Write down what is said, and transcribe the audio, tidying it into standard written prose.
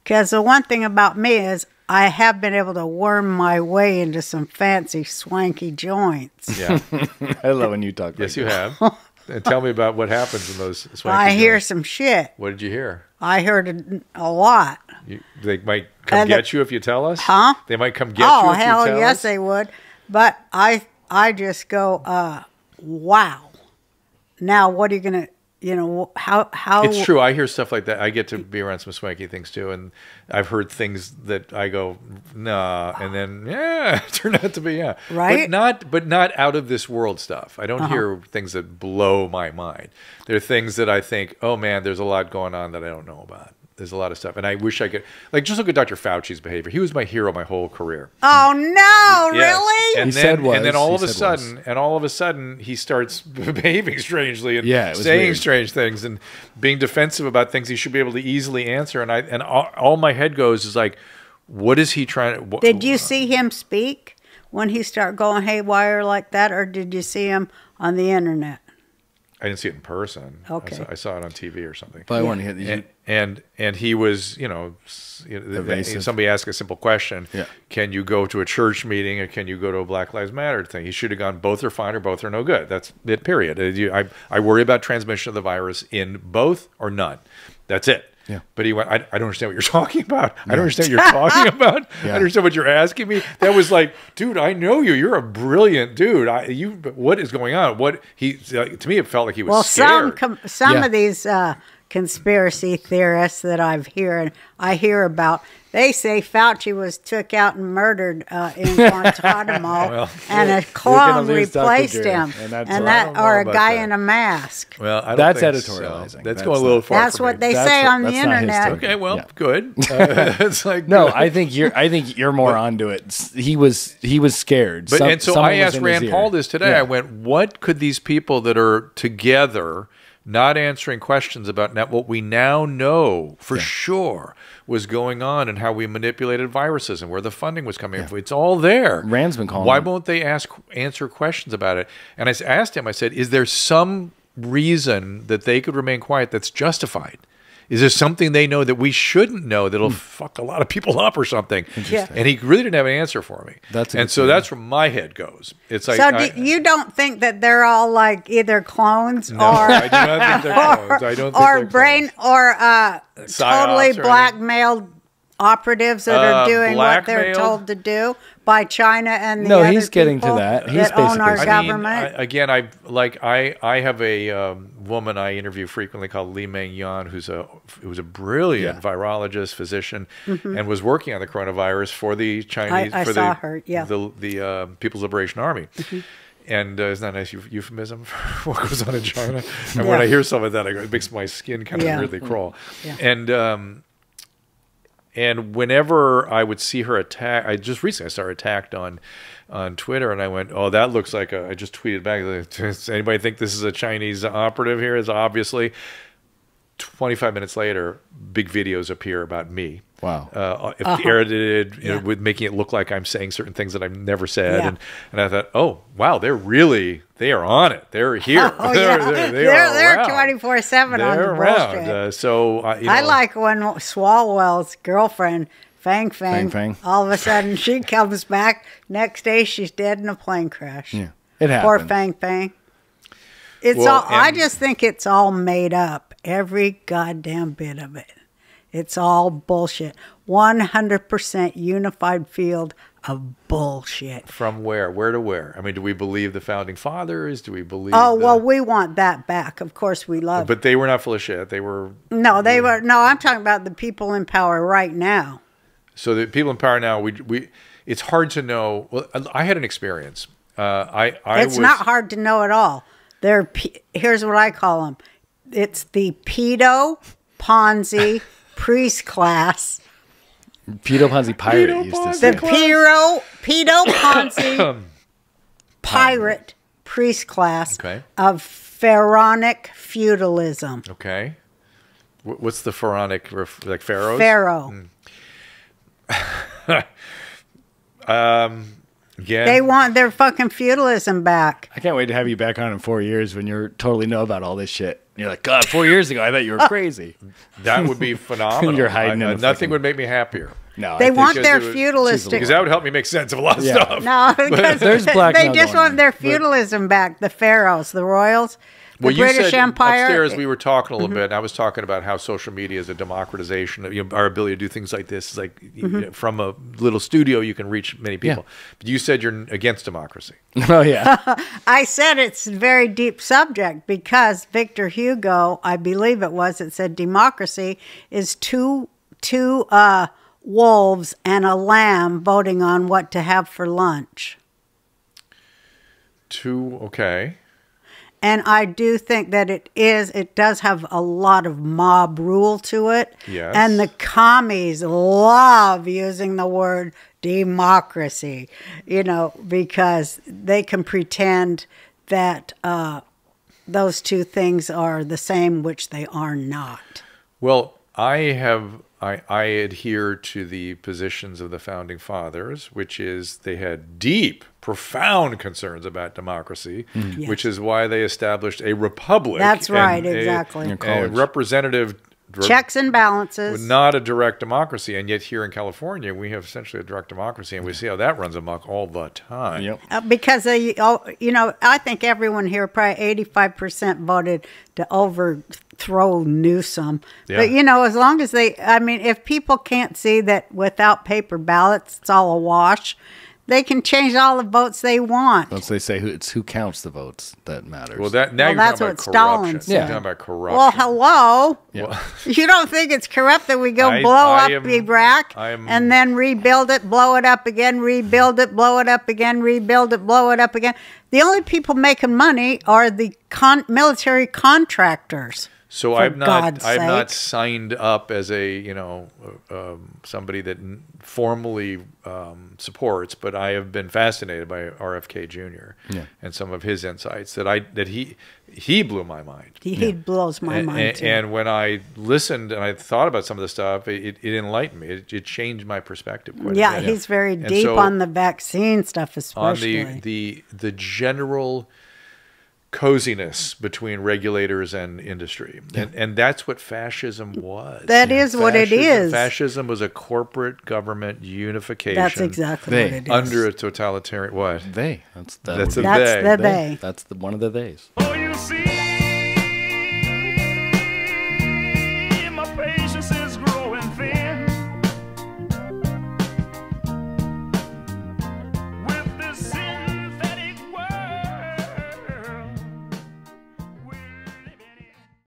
Because the one thing about me is I have been able to worm my way into some fancy, swanky joints. Yeah. I love when you talk. Yes, like you that. have. And tell me about what happens in those swanky I hear joints. some shit. What did you hear? I heard a lot. They might come get you if you tell us? Huh? They might come get you if you tell us? Oh, hell yes, they would. But I just go, wow. Now, what are you going to, how... It's true. I hear stuff like that. I get to be around some swanky things too. And I've heard things that I go, nah. And then, yeah, it turned out to be, yeah. Right? But not out of this world stuff. I don't hear things that blow my mind. There are things that I think, oh man, there's a lot going on that I don't know about. There's a lot of stuff. And I wish I could, just look at Dr. Fauci's behavior. He was my hero my whole career. Oh, no, Yes. really? And He then, said was. and then all He of a sudden, he starts behaving strangely and Yeah, it was saying weird. strange things and being defensive about things he should be able to easily answer. And all my head goes is like, what is he trying to? Did you see him speak when he started going haywire like that, or did you see him on the internet? I didn't see it in person. Okay. I saw it on TV or something. But I want to hit And he was, Evasive. somebody asked a simple question. Yeah. Can you go to a church meeting or can you go to a Black Lives Matter thing? He should have gone both are fine or both are no good. That's it, period. I worry about transmission of the virus in both or none. That's it. Yeah. But he went, I don't understand what you're talking about. I don't understand what you're talking about. I don't understand what you're asking me. That was like, dude, I know you. You're a brilliant dude. What is going on? To me, it felt like he was scared. Some of these conspiracy theorists that I hear about, they say Fauci was took out and murdered in Guantanamo, and a clone replaced him, or a guy in a mask. Well, I don't That's think editorializing. So. That's going a little far. That's for what me. they say on the that's not his internet. take. Okay, well, Yeah. good. It's like No, I think you're more onto it. He was scared. But and so someone I was asked in his Rand ear. Paul this today. Yeah. I went, what could these people that are together, not answering questions about what we now know for sure was going on and how we manipulated viruses and where the funding was coming from? It's all there. Rand's been calling Why them. won't they answer questions about it? And I asked him, I said, is there some reason that they could remain quiet that's justified? Is there something they know that we shouldn't know that'll fuck a lot of people up or something? Yeah. And he really didn't have an answer for me. So that's where my head goes. It's like, So you don't think that they're all like either clones no, or I do not think they're clones. I don't think or they're brain clones. or Psyops totally or blackmailed operatives that are doing what they're blackmailed? told to do by China and the No, other he's getting to people that. He's own our basically- government. I have a woman I interview frequently called Li Meng Yan, who was a brilliant virologist, physician, and was working on the coronavirus for the Chinese. I for saw the, her, yeah. The People's Liberation Army. And isn't that a nice euphemism for what goes on in China? And when I hear some of that, it makes my skin kind of weirdly crawl. Yeah. And whenever I would see her attack, I saw her attacked on Twitter, and I went, "Oh, that looks like I just tweeted back. Does anybody think this is a Chinese operative here?" Is obviously. 25 minutes later, big videos appear about me. Wow. Edited, with making it look like I'm saying certain things that I've never said. And I thought, oh, wow, they are on it. They're here. Oh, they're 24/7 on the bullshit. I like when Swalwell's girlfriend, Fang Fang. all of a sudden she comes back. Next day she's dead in a plane crash. Yeah, it happened. Poor Fang. I just think it's all made up. Every goddamn bit of it. It's all bullshit. 100% unified field of bullshit. From where? Where to where? I mean, do we believe the founding fathers? Do we believe? Well, we want that back. Of course, we love. But they were not full of shit. They were. No, they were. No, I'm talking about the people in power right now. So the people in power now, we it's hard to know. Well, I had an experience. It's not hard to know at all. Here's what I call them. It's the pedo Ponzi priest class. Pedo Ponzi pirate used to say. The pedo Ponzi pirate priest class of pharaonic feudalism. Okay. What's the pharaonic, like pharaohs? Pharaoh. Again, they want their fucking feudalism back. I can't wait to have you back on in 4 years when you totally know about all this shit. You're like, God, 4 years ago, I thought you were crazy. That would be phenomenal. You're hiding in nothing would make me happier. No, they want their feudalistic. Because that would help me make sense of a lot of stuff. No, because there's they just want their feudalism back. The pharaohs, the royals, the British Empire. Upstairs, we were talking a little bit, and I was talking about how social media is a democratization of our ability to do things like this. Like from a little studio, you can reach many people. But you said you're against democracy. Oh, yeah. I said it's a very deep subject because Victor Hugo, I believe it said democracy is two wolves and a lamb voting on what to have for lunch. Okay. And I do think that it does have a lot of mob rule to it. Yes. And the commies love using the word democracy, because they can pretend that those two things are the same, which they are not. Well, I adhere to the positions of the Founding Fathers, which is they had deep, profound concerns about democracy, which is why they established a republic. That's right, exactly. A representative checks and balances. Not a direct democracy. And yet here in California, we have essentially a direct democracy, and we see how that runs amok all the time. Yep. Because, I think everyone here, probably 85% voted to overthrow Newsom. Yeah. But, as long as if people can't see that without paper ballots, it's all a wash, they can change all the votes they want. Once they say it's who counts the votes that matters. Well, you're that's talking what about Stalin corruption. said. You're talking about corruption. Well, hello. Yeah. You don't think it's corrupt that we go blow up Iraq and then rebuild it, blow it up again, rebuild it, blow it up again, rebuild it, blow it up again? The only people making money are the military contractors. So I'm not signed up as somebody that formally supports, but I have been fascinated by RFK Jr. And some of his insights that he blew my mind. He blows my mind too. And when I listened and I thought about some of the stuff, it enlightened me. It changed my perspective quite a bit. He's very deep on the vaccine stuff, especially on the general coziness between regulators and industry. And that's what fascism was. That is what it is. Fascism was a corporate government unification. That's exactly what it is. Under a totalitarian, what? They. That's the they. That's one of the theys. Oh, you see